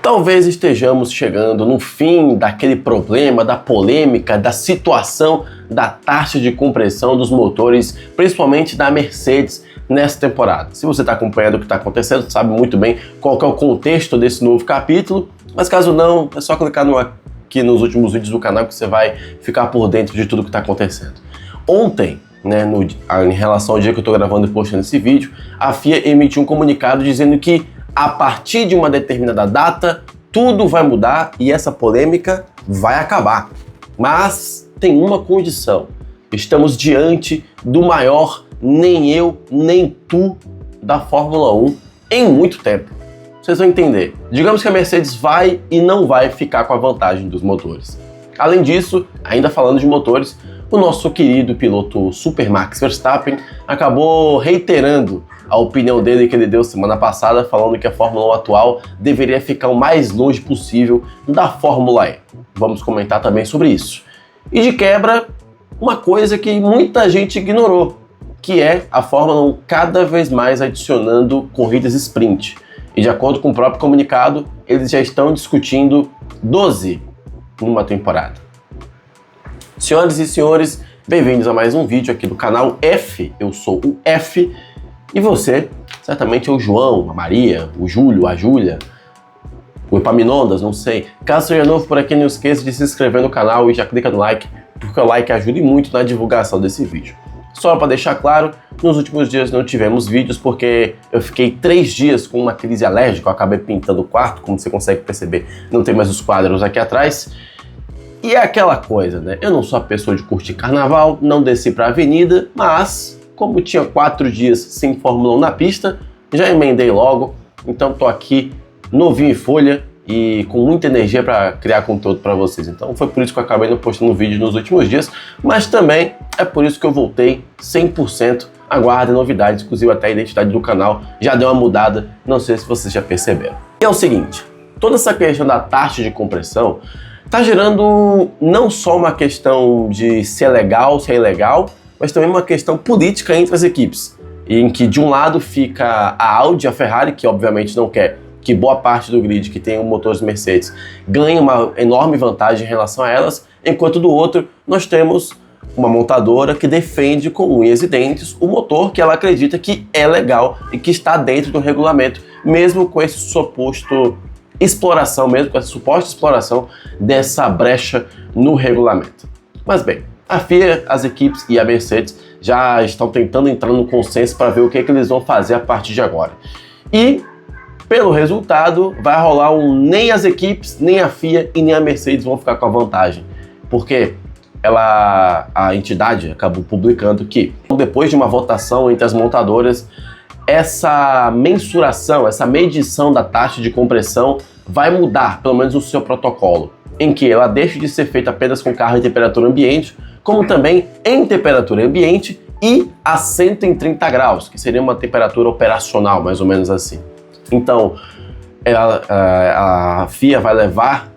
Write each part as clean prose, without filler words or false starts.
Talvez estejamos chegando no fim daquele problema, da polêmica, da situação da taxa de compressão dos motores, principalmente da Mercedes, nessa temporada. Se você está acompanhando o que está acontecendo, sabe muito bem qual que é o contexto desse novo capítulo, mas caso não, é só clicar aqui nos últimos vídeos do canal que você vai ficar por dentro de tudo que está acontecendo. Ontem, em relação ao dia que eu estou gravando e postando esse vídeo, a FIA emitiu um comunicado dizendo que a partir de uma determinada data, tudo vai mudar e essa polêmica vai acabar. Mas tem uma condição: estamos diante do maior nem eu, nem tu da Fórmula 1 em muito tempo. Vocês vão entender. Digamos que a Mercedes vai e não vai ficar com a vantagem dos motores. Além disso, ainda falando de motores, o nosso querido piloto Super Max Verstappen acabou reiterando a opinião dele que ele deu semana passada, falando que a Fórmula 1 atual deveria ficar o mais longe possível da Fórmula E. Vamos comentar também sobre isso. E de quebra, uma coisa que muita gente ignorou, que é a Fórmula 1 cada vez mais adicionando corridas sprint. E de acordo com o próprio comunicado, eles já estão discutindo 12 numa temporada. Senhoras e senhores, bem-vindos a mais um vídeo aqui do canal F. Eu sou o F e você certamente é o João, a Maria, o Júlio, a Júlia, o Epaminondas, não sei. Caso seja novo por aqui, não esqueça de se inscrever no canal e já clica no like, porque o like ajuda muito na divulgação desse vídeo. Só para deixar claro, nos últimos dias não tivemos vídeos porque eu fiquei 3 dias com uma crise alérgica, eu acabei pintando o quarto, como você consegue perceber, não tem mais os quadros aqui atrás. E é aquela coisa, né? Eu não sou a pessoa de curtir carnaval, não desci pra avenida, mas como tinha 4 dias sem Fórmula 1 na pista, já emendei logo, então tô aqui novinho em folha e com muita energia para criar conteúdo para vocês. Então foi por isso que eu acabei não postando vídeo nos últimos dias, mas também é por isso que eu voltei 100%. Aguardem novidades, inclusive até a identidade do canal já deu uma mudada, não sei se vocês já perceberam. E é o seguinte, toda essa questão da taxa de compressão tá gerando não só uma questão de se é legal, se é ilegal, mas também uma questão política entre as equipes, em que de um lado fica a Audi, a Ferrari, que obviamente não quer que boa parte do grid que tem motores Mercedes ganhe uma enorme vantagem em relação a elas, enquanto do outro nós temos uma montadora que defende com unhas e dentes o motor que ela acredita que é legal e que está dentro do regulamento, mesmo com esse suposto exploração, mesmo com essa suposta exploração dessa brecha no regulamento. Mas bem, a FIA, as equipes e a Mercedes já estão tentando entrar no consenso para ver o que eles vão fazer a partir de agora. E pelo resultado, vai rolar nem as equipes, nem a FIA e nem a Mercedes vão ficar com a vantagem. Porque a entidade acabou publicando que, depois de uma votação entre as montadoras, essa mensuração, essa medição da taxa de compressão vai mudar, pelo menos o seu protocolo, em que ela deixe de ser feita apenas com carro em temperatura ambiente, como também em temperatura ambiente e a 130 graus, que seria uma temperatura operacional, mais ou menos assim. Então, a FIA vai levar,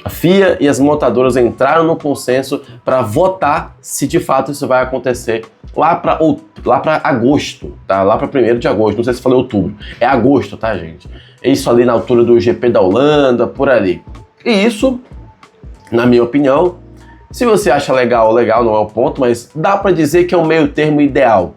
a FIA e as montadoras entraram no consenso para votar se de fato isso vai acontecer lá para agosto, tá? Lá para 1º de agosto, não sei se falei outubro, é agosto, tá, gente? É isso ali na altura do GP da Holanda, por ali. E isso, na minha opinião, se você acha legal, não é o ponto, mas dá para dizer que é um meio termo ideal.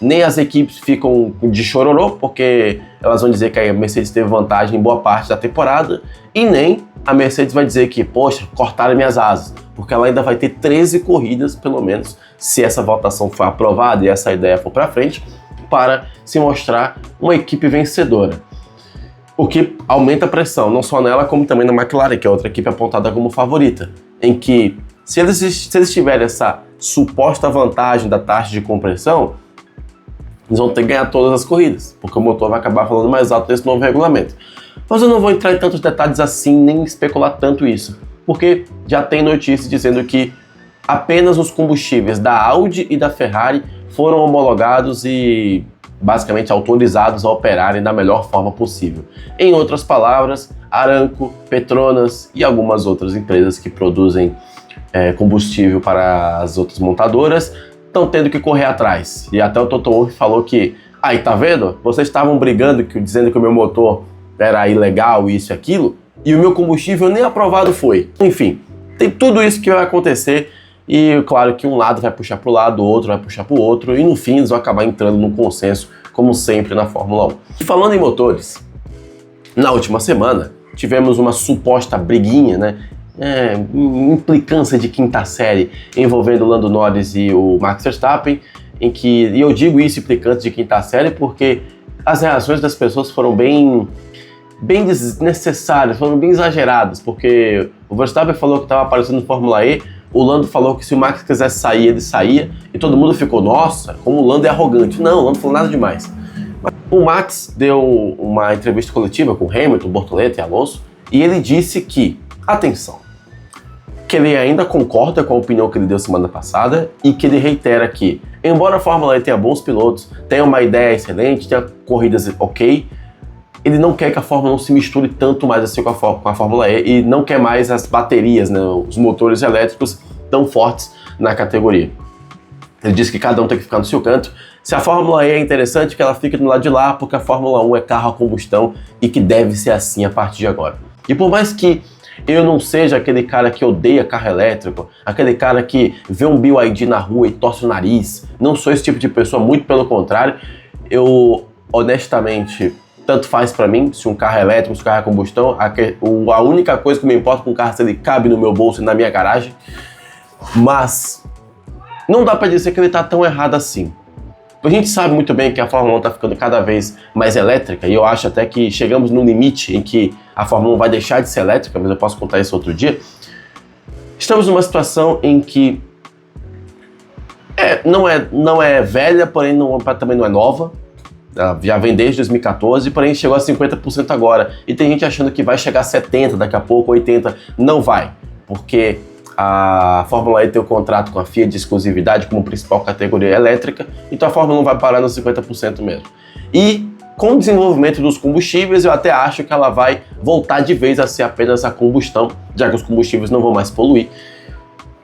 Nem as equipes ficam de chororô, porque elas vão dizer que a Mercedes teve vantagem em boa parte da temporada, e nem a Mercedes vai dizer que, poxa, cortaram minhas asas, porque ela ainda vai ter 13 corridas, pelo menos, se essa votação for aprovada e essa ideia for para frente, para se mostrar uma equipe vencedora. O que aumenta a pressão, não só nela, como também na McLaren, que é outra equipe apontada como favorita, em que, se eles tiverem essa suposta vantagem da taxa de compressão, eles vão ter que ganhar todas as corridas, porque o motor vai acabar falando mais alto nesse novo regulamento. Mas eu não vou entrar em tantos detalhes assim, nem especular tanto isso, porque já tem notícias dizendo que apenas os combustíveis da Audi e da Ferrari foram homologados e basicamente autorizados a operarem da melhor forma possível. Em outras palavras, Aramco, Petronas e algumas outras empresas que produzem combustível para as outras montadoras estão tendo que correr atrás. E até o Toto Wolff falou que, aí tá vendo? Vocês estavam brigando, dizendo que o meu motor era ilegal, isso e aquilo, e o meu combustível nem aprovado foi. Enfim, tem tudo isso que vai acontecer e claro que um lado vai puxar para o lado, o outro vai puxar para o outro e no fim eles vão acabar entrando num consenso, como sempre na Fórmula 1. E falando em motores, na última semana tivemos uma suposta briguinha, né? Implicância de quinta série envolvendo o Lando Norris e o Max Verstappen, e eu digo isso, implicante de quinta série, porque as reações das pessoas foram bem desnecessárias, foram bem exageradas, porque o Verstappen falou que estava aparecendo no Fórmula E, o Lando falou que se o Max quisesse sair, ele saía, e todo mundo ficou, nossa, como o Lando é arrogante. Não, o Lando falou nada demais. O Max deu uma entrevista coletiva com Hamilton, Bortoleto e Alonso, e ele disse que, atenção, que ele ainda concorda com a opinião que ele deu semana passada e que ele reitera que, embora a Fórmula E tenha bons pilotos, tenha uma ideia excelente, tenha corridas ok, ele não quer que a Fórmula 1 se misture tanto mais assim com a Fórmula E e não quer mais as baterias, né, os motores elétricos tão fortes na categoria. Ele diz que cada um tem que ficar no seu canto. Se a Fórmula E é interessante, que ela fique do lado de lá, porque a Fórmula 1 é carro a combustão e que deve ser assim a partir de agora. E por mais que eu não seja aquele cara que odeia carro elétrico, aquele cara que vê um BYD na rua e torce o nariz, não sou esse tipo de pessoa, muito pelo contrário, eu honestamente, tanto faz pra mim se um carro é elétrico, se um carro é combustão, a única coisa que me importa com o carro é se ele cabe no meu bolso e na minha garagem, mas não dá pra dizer que ele tá tão errado assim. A gente sabe muito bem que a Fórmula 1 está ficando cada vez mais elétrica e eu acho até que chegamos num limite em que a Fórmula 1 vai deixar de ser elétrica, mas eu posso contar isso outro dia. Estamos numa situação em que não é velha, porém também não é nova. Ela já vem desde 2014, porém chegou a 50% agora. E tem gente achando que vai chegar a 70% daqui a pouco, 80%. Não vai, porque a Fórmula E tem o contrato com a FIA de exclusividade como principal categoria elétrica, então a Fórmula 1 vai parar nos 50% mesmo. E com o desenvolvimento dos combustíveis, eu até acho que ela vai voltar de vez a ser apenas a combustão, já que os combustíveis não vão mais poluir.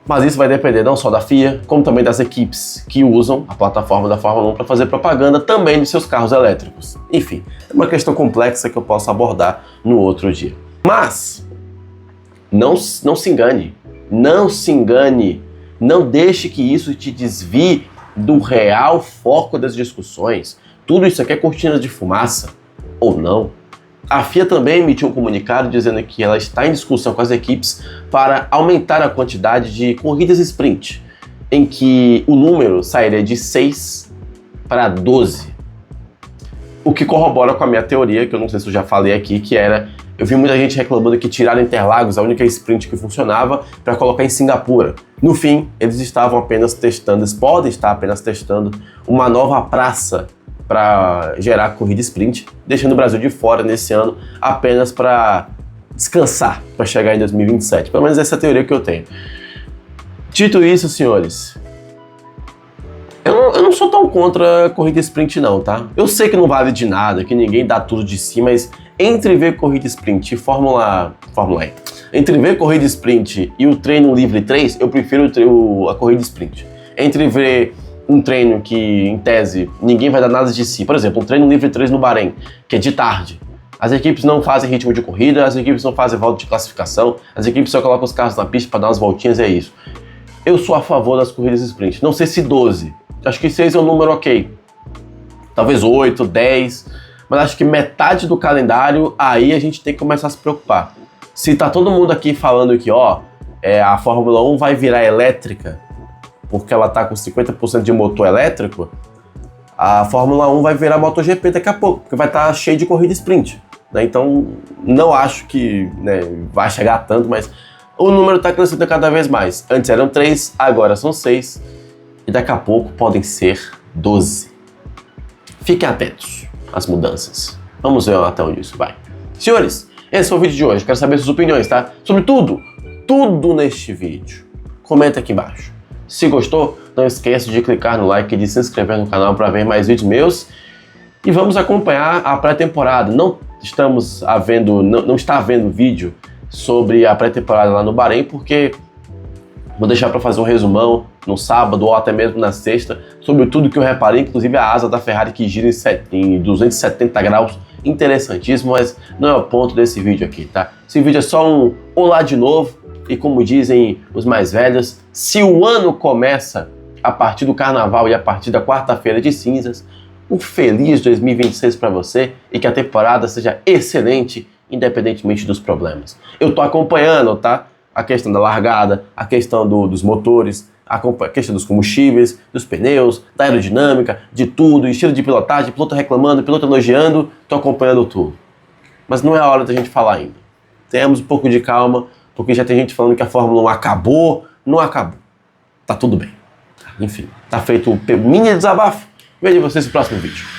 Mas isso vai depender não só da FIA, como também das equipes que usam a plataforma da Fórmula 1 para fazer propaganda também de seus carros elétricos. Enfim, é uma questão complexa que eu posso abordar no outro dia. Mas não se engane. Não se engane, não deixe que isso te desvie do real foco das discussões. Tudo isso aqui é cortina de fumaça, ou não. A FIA também emitiu um comunicado dizendo que ela está em discussão com as equipes para aumentar a quantidade de corridas sprint, em que o número sairia de 6 para 12. O que corrobora com a minha teoria, que eu não sei se eu já falei aqui, que era... Eu vi muita gente reclamando que tiraram Interlagos, a única sprint que funcionava, para colocar em Singapura. No fim, eles estavam apenas testando, eles podem estar apenas testando uma nova praça para gerar corrida sprint, deixando o Brasil de fora nesse ano apenas para descansar, para chegar em 2027. Pelo menos essa é a teoria que eu tenho. Dito isso, senhores, eu não sou tão contra a corrida sprint não, tá? Eu sei que não vale de nada, que ninguém dá tudo de si, mas entre ver corrida sprint e Fórmula E, entre ver corrida sprint e o treino livre 3, eu prefiro a corrida sprint. Entre ver um treino que, em tese, ninguém vai dar nada de si, por exemplo, um treino livre 3 no Bahrein, que é de tarde. As equipes não fazem ritmo de corrida, as equipes não fazem volta de classificação, as equipes só colocam os carros na pista para dar umas voltinhas, é isso. Eu sou a favor das corridas sprint. Não sei se 12, acho que 6 é um número ok. Talvez 8, 10, mas acho que metade do calendário, aí a gente tem que começar a se preocupar. Se tá todo mundo aqui falando que, a Fórmula 1 vai virar elétrica, porque ela tá com 50% de motor elétrico, a Fórmula 1 vai virar MotoGP daqui a pouco, porque vai estar cheio de corrida sprint. Né? Então, não acho que vai chegar a tanto, mas o número está crescendo cada vez mais. Antes eram 3, agora são 6, e daqui a pouco podem ser 12. Fiquem atentos às mudanças. Vamos ver até onde isso vai. Senhores, esse foi o vídeo de hoje. Quero saber suas opiniões, tá? Sobre tudo neste vídeo. Comenta aqui embaixo. Se gostou, não esqueça de clicar no like e de se inscrever no canal para ver mais vídeos meus. E vamos acompanhar a pré-temporada. Não está havendo vídeo sobre a pré-temporada lá no Bahrein, porque vou deixar para fazer um resumão no sábado ou até mesmo na sexta sobre tudo que eu reparei, inclusive a asa da Ferrari que gira em 270 graus interessantíssimo, mas não é o ponto desse vídeo aqui, tá? Esse vídeo é só um olá de novo, e como dizem os mais velhos, se o ano começa a partir do carnaval e a partir da quarta-feira de cinzas, um feliz 2026 para você e que a temporada seja excelente, independentemente dos problemas. Eu tô acompanhando, tá? A questão da largada, a questão dos motores, a questão dos combustíveis, dos pneus, da aerodinâmica, de tudo, estilo de pilotagem, piloto reclamando, piloto elogiando, tô acompanhando tudo. Mas não é a hora da gente falar ainda. Tenhamos um pouco de calma, porque já tem gente falando que a Fórmula 1 acabou, não acabou. Tá tudo bem. Enfim, tá feito um mini desabafo. Vejo vocês no próximo vídeo.